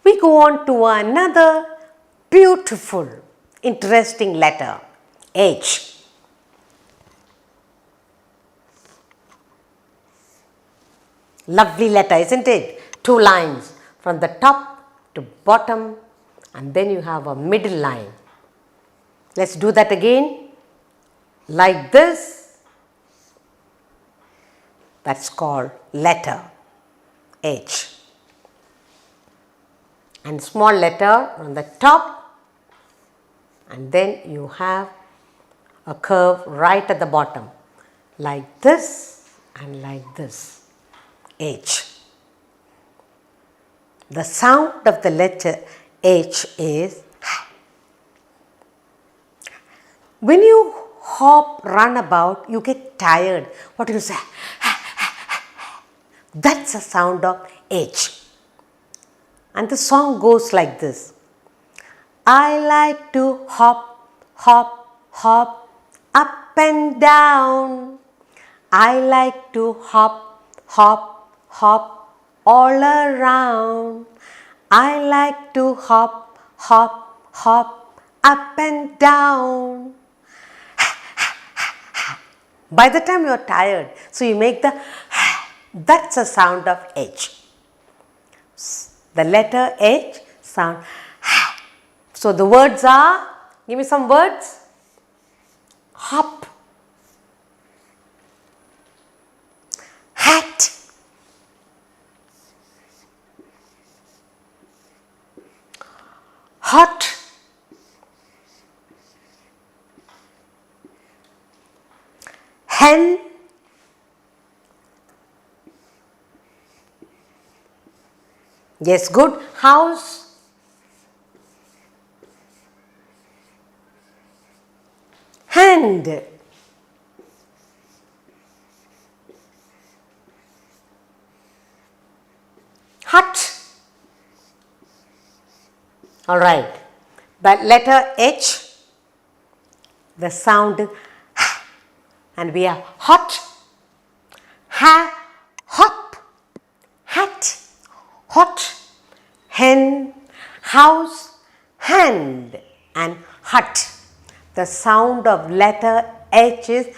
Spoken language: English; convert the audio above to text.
We go on to another beautiful, interesting letter, H. Lovely letter, isn't it? Two lines from the top to bottom, and then you have a middle line. Let's do that again. Like this. That's called letter H. And small letter on the top, and then you have a curve right at the bottom, like this and like this, H. The sound of the letter H is, when you hop, run about, you get tired. What do you say? That's the sound of H. And the song goes like this. I like to hop, hop, hop, up and down. I like to hop, hop, hop, all around. I like to hop, hop, hop, up and down. By the time you are tired, so you make the that's the sound of H. The letter H sound. So the words are, give me some words. Hop, hat, hot, hen, yes, good, house, hand, hut. All right, but letter H, the sound is and we are hot, hop, hat, hot, hen, house, hand and hut. The sound of letter H is